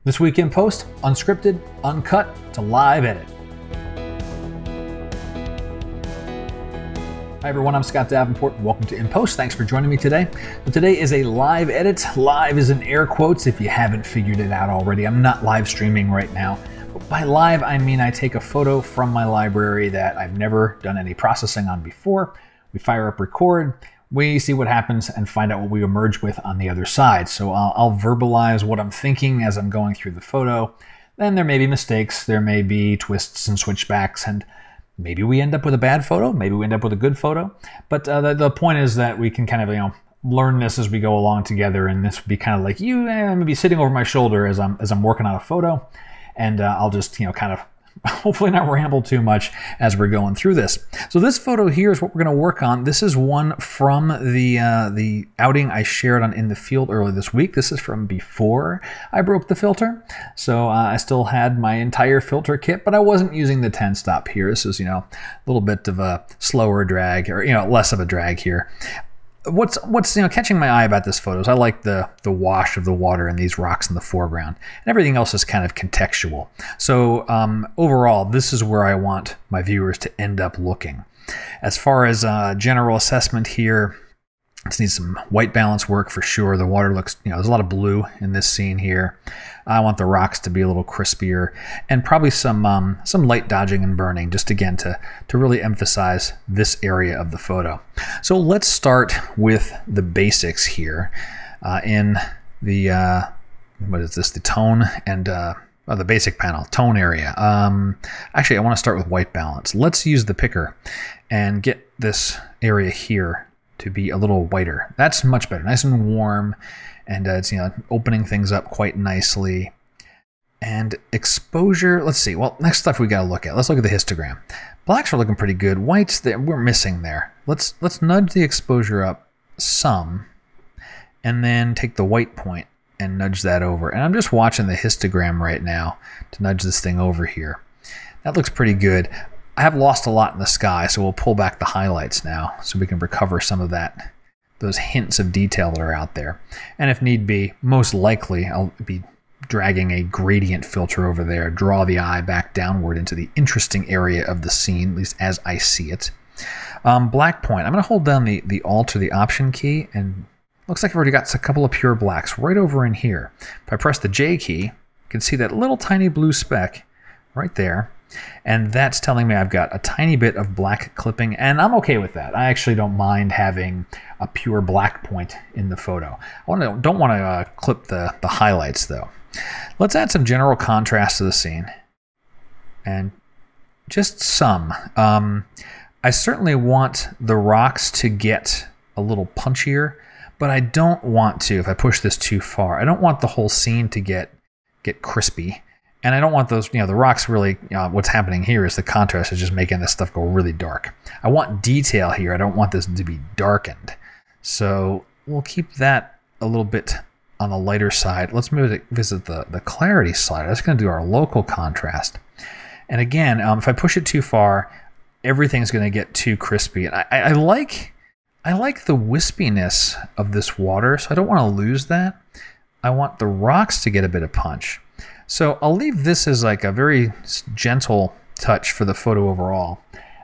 This week in post, unscripted, uncut to live edit. Hi everyone, I'm Scott Davenport and welcome to In Post. Thanks for joining me today. So today is a live edit. Live is in air quotes if you haven't figured it out already. I'm not live streaming right now. But by live, I mean I take a photo from my library that I've never done any processing on before. We fire up record, we see what happens and find out what we emerge with on the other side. So I'll verbalize what I'm thinking as I'm going through the photo. Then there may be mistakes, there may be twists and switchbacks, and maybe we end up with a bad photo, maybe we end up with a good photo. But the point is that we can kind of, learn this as we go along together, and this would be kind of like you maybe sitting over my shoulder as I'm working on a photo, and I'll just kind of hopefully not ramble too much as we're going through this. So this photo here is what we're going to work on. This is one from the outing I shared on In the Field earlier this week. This is from before I broke the filter. So I still had my entire filter kit, but I wasn't using the 10 stop here. This is, a little bit of a slower drag, or, less of a drag here. What's catching my eye about this photo is I like the wash of the water and these rocks in the foreground, and everything else is kind of contextual. So overall, this is where I want my viewers to end up looking. As far as general assessment here, this needs some white balance work for sure. The water looks, there's a lot of blue in this scene here. I want the rocks to be a little crispier, and probably some light dodging and burning, just again to really emphasize this area of the photo. So let's start with the basics here in the what is this? The tone and the basic panel, tone area. Actually, I want to start with white balance. Let's use the picker and get this area here to be a little whiter. That's much better, nice and warm, and it's opening things up quite nicely. And exposure, let's see. Well, next stuff we got to look at. Let's look at the histogram. Blacks are looking pretty good. Whites, we're missing there. Let's nudge the exposure up some, and then take the white point and nudge that over. And I'm just watching the histogram right now to nudge this thing over here. That looks pretty good. I have lost a lot in the sky, so we'll pull back the highlights now so we can recover some of those hints of detail that are out there. And if need be, most likely I'll be dragging a gradient filter over there, draw the eye back downward into the interesting area of the scene, at least as I see it. Black point, I'm going to hold down the Alt or the Option key, and looks like I've already got a couple of pure blacks right over in here. If I press the J key, you can see that little tiny blue speck right there. And that's telling me I've got a tiny bit of black clipping, and I'm okay with that. I actually don't mind having a pure black point in the photo. I don't want to clip the highlights though. Let's add some general contrast to the scene, and just some. I certainly want the rocks to get a little punchier, but I don't want to, if I push this too far, I don't want the whole scene to get crispy. And I don't want those, the rocks really, what's happening here is the contrast is just making this stuff go really dark. I want detail here. I don't want this to be darkened. So we'll keep that a little bit on the lighter side. Let's visit the clarity slider. That's going to do our local contrast. And again, if I push it too far, everything's going to get too crispy. And I like the wispiness of this water, so I don't want to lose that. I want the rocks to get a bit of punch. So I'll leave this as like a very gentle touch for the photo overall.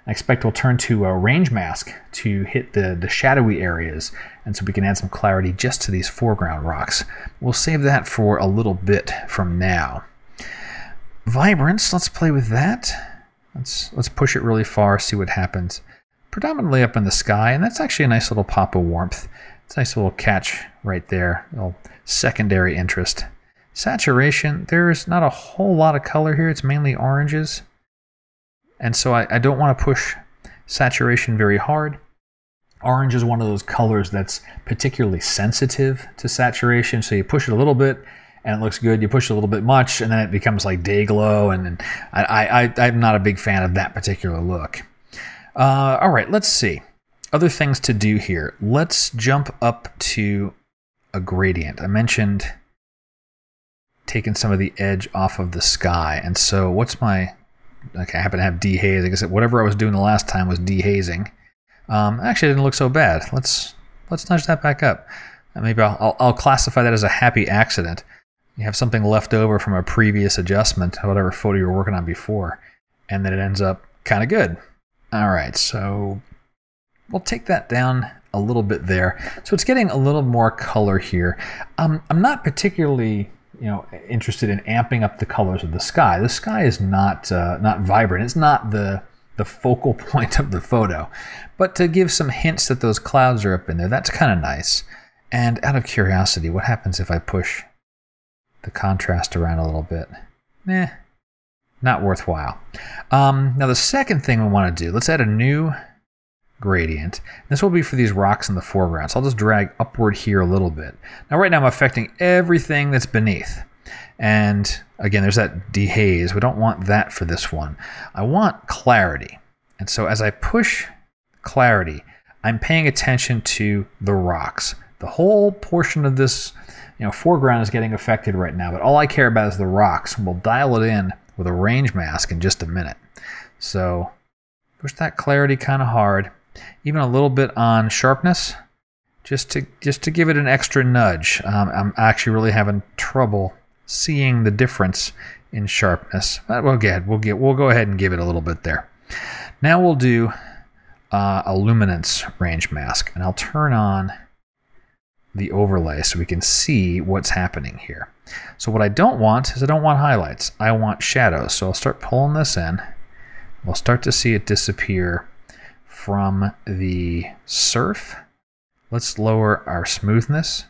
I expect we'll turn to a range mask to hit the shadowy areas, and so we can add some clarity just to these foreground rocks. We'll save that for a little bit from now. Vibrance, let's play with that. Let's push it really far, see what happens. Predominantly up in the sky, and that's actually a nice little pop of warmth. It's a nice little catch right there, a little secondary interest. Saturation, there's not a whole lot of color here. It's mainly oranges. And so I don't want to push saturation very hard. Orange is one of those colors that's particularly sensitive to saturation. So you push it a little bit and it looks good. You push it a little bit much and then it becomes like day glow. And I'm not a big fan of that particular look. All right, let's see. Other things to do here. Let's jump up to a gradient. I mentioned taking some of the edge off of the sky. And so what's my, okay, I happen to have dehaze. I guess whatever I was doing the last time was dehazing. Actually, it didn't look so bad. Let's nudge that back up. Maybe I'll classify that as a happy accident. You have something left over from a previous adjustment, whatever photo you were working on before, and then it ends up kind of good. All right, so we'll take that down a little bit there. So it's getting a little more color here. I'm not particularly interested in amping up the colors of the sky. The sky is not vibrant. It's not the focal point of the photo. But to give some hints that those clouds are up in there, that's kind of nice. And out of curiosity, what happens if I push the contrast around a little bit? Not worthwhile. Now the second thing we want to do, let's add a new gradient. This will be for these rocks in the foreground. So I'll just drag upward here a little bit. Now right now I'm affecting everything that's beneath. And again, there's that dehaze. We don't want that for this one. I want clarity. And so as I push clarity, I'm paying attention to the rocks. The whole portion of this foreground is getting affected right now, but all I care about is the rocks. We'll dial it in with a range mask in just a minute. So push that clarity kind of hard, even a little bit on sharpness, just to give it an extra nudge. I'm actually really having trouble seeing the difference in sharpness. We'll go ahead and give it a little bit there. Now we'll do a luminance range mask, and I'll turn on the overlay so we can see what's happening here. So what I don't want is I don't want highlights. I want shadows. So I'll start pulling this in. We'll start to see it disappear from the surf. Let's lower our smoothness.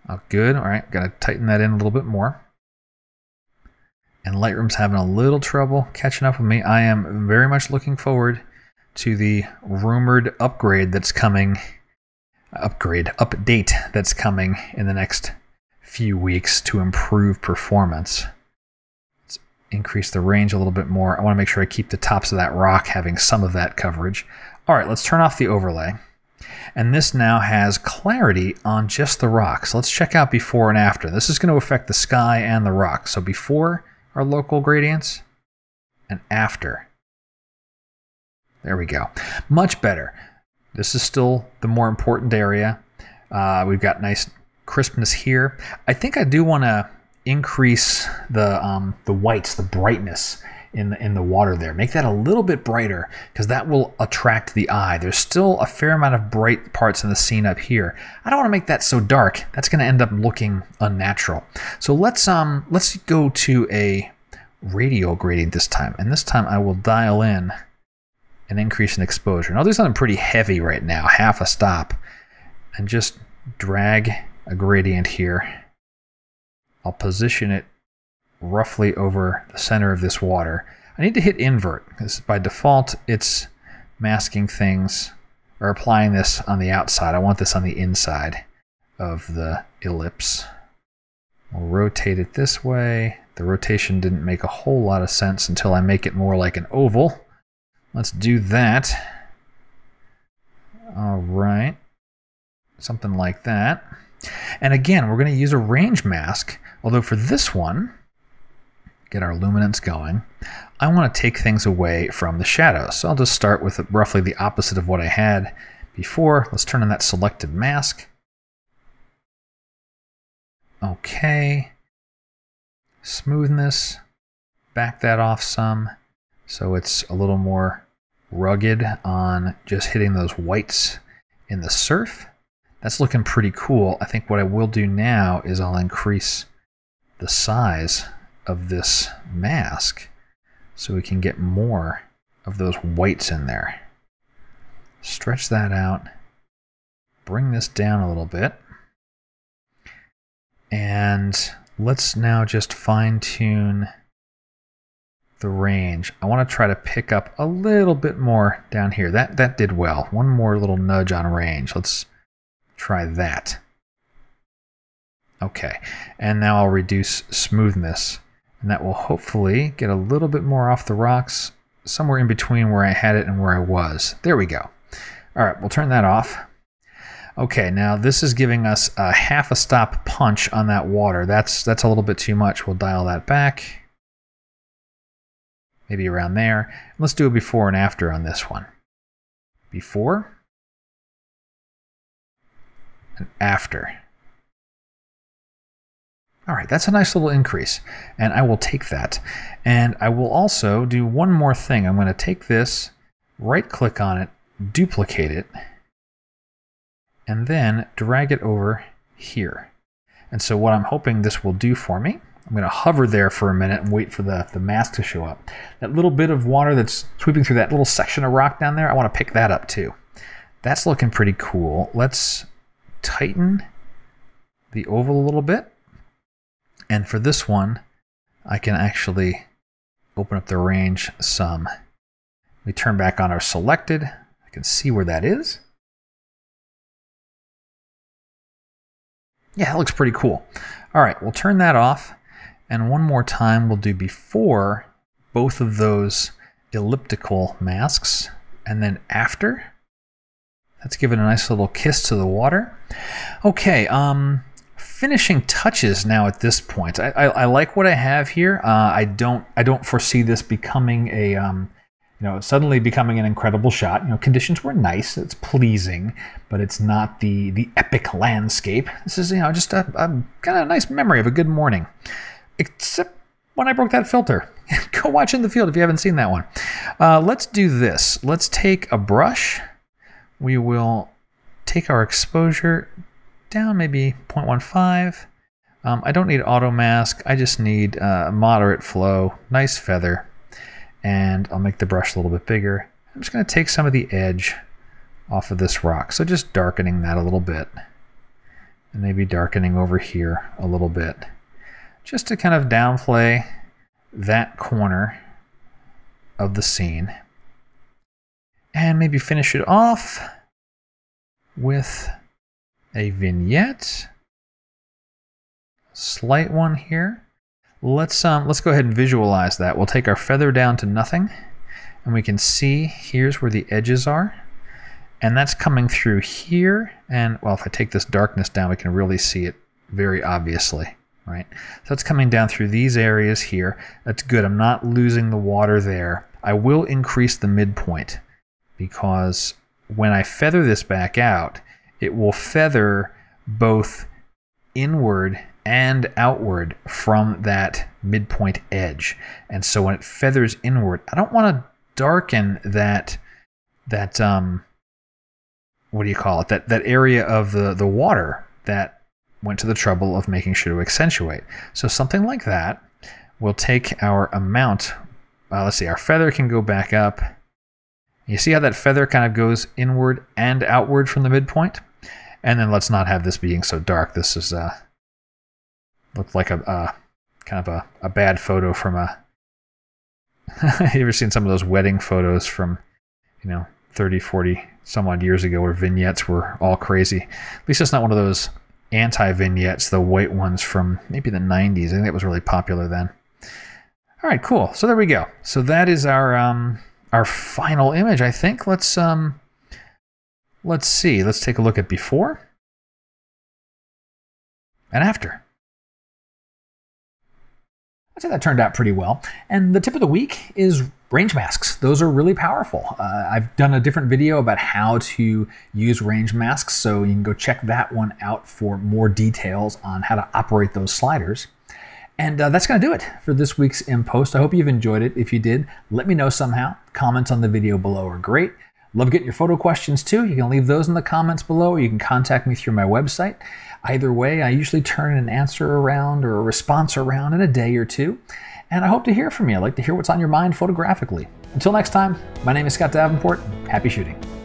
Oh, good. All right, got to tighten that in a little bit more. And Lightroom's having a little trouble catching up with me. I am very much looking forward to the rumored update that's coming in the next few weeks to improve performance. Let's increase the range a little bit more. I want to make sure I keep the tops of that rock having some of that coverage. All right, let's turn off the overlay. And this now has clarity on just the rock. So let's check out before and after. This is going to affect the sky and the rock. So before our local gradients and after. There we go. Much better. This is still the more important area. We've got nice crispness here. I think I do want to increase the whites, the brightness in the water there. Make that a little bit brighter because that will attract the eye. There's still a fair amount of bright parts in the scene up here. I don't want to make that so dark. That's going to end up looking unnatural. So let's go to a radial gradient this time. And this time I will dial in an increase in exposure. And I'll do something pretty heavy right now, half a stop, and just drag a gradient here. I'll position it roughly over the center of this water. I need to hit invert because by default it's masking things or applying this on the outside. I want this on the inside of the ellipse. We'll rotate it this way. The rotation didn't make a whole lot of sense until I make it more like an oval. Let's do that. All right. Something like that. And again, we're going to use a range mask, although for this one, get our luminance going, I want to take things away from the shadows. So I'll just start with roughly the opposite of what I had before. Let's turn on that selected mask. Okay. Smoothness. Back that off some so it's a little more rugged on just hitting those whites in the surf. That's looking pretty cool. I think what I will do now is I'll increase the size of this mask so we can get more of those whites in there. Stretch that out. Bring this down a little bit. And let's now just fine-tune the range. I want to try to pick up a little bit more down here. That did well. One more little nudge on range. Let's try that. Okay, and now I'll reduce smoothness, and that will hopefully get a little bit more off the rocks, somewhere in between where I had it and where I was. There we go. All right, we'll turn that off. Okay, now this is giving us a half a stop punch on that water. That's a little bit too much. We'll dial that back. Maybe around there. Let's do a before and after on this one. Before and after. All right, that's a nice little increase, and I will take that. And I will also do one more thing. I'm going to take this, right-click on it, duplicate it, and then drag it over here. And so what I'm hoping this will do for me, I'm going to hover there for a minute and wait for the mask to show up. That little bit of water that's sweeping through that little section of rock down there, I want to pick that up too. That's looking pretty cool. Let's tighten the oval a little bit. And for this one, I can actually open up the range some. We turn back on our selected. I can see where that is. Yeah, that looks pretty cool. All right, we'll turn that off. And one more time, we'll do before both of those elliptical masks. And then after. Let's give it a nice little kiss to the water. Okay, finishing touches now at this point. I like what I have here. I don't foresee this becoming a suddenly becoming an incredible shot. Conditions were nice. It's pleasing, but it's not the epic landscape. This is just a kind of nice memory of a good morning. Except when I broke that filter. Go watch In the Field if you haven't seen that one. Let's do this. Let's take a brush. We will take our exposure down maybe 0.15. I don't need auto mask. I just need moderate flow, nice feather. And I'll make the brush a little bit bigger. I'm just going to take some of the edge off of this rock. So just darkening that a little bit. And maybe darkening over here a little bit. Just to kind of downplay that corner of the scene. And maybe finish it off with a vignette. Slight one here. Let's go ahead and visualize that. We'll take our feather down to nothing, and we can see here's where the edges are. And that's coming through here. And well, if I take this darkness down, we can really see it very obviously, right? So it's coming down through these areas here. That's good. I'm not losing the water there. I will increase the midpoint, because when I feather this back out, it will feather both inward and outward from that midpoint edge. And so when it feathers inward, I don't want to darken that what do you call it? That area of the water that went to the trouble of making sure to accentuate. So something like that. We'll take our amount. Let's see, our feather can go back up. You see how that feather kind of goes inward and outward from the midpoint? And then let's not have this being so dark. This is looked like a kind of a bad photo from a. You ever seen some of those wedding photos from 30, 40 some odd years ago where vignettes were all crazy? At least it's not one of those anti-vignettes, the white ones from maybe the 90s. I think that was really popular then. All right, cool. So there we go. So that is our final image, I think. Let's see. Let's take a look at before and after. I'd say that turned out pretty well. And the tip of the week is range masks. Those are really powerful. I've done a different video about how to use range masks, so you can go check that one out for more details on how to operate those sliders. And that's going to do it for this week's In Post. I hope you've enjoyed it. If you did, let me know somehow. Comments on the video below are great. Love getting your photo questions too. You can leave those in the comments below, or you can contact me through my website. Either way, I usually turn an answer around or a response around in a day or two. And I hope to hear from you. I'd like to hear what's on your mind photographically. Until next time, my name is Scott Davenport. Happy shooting.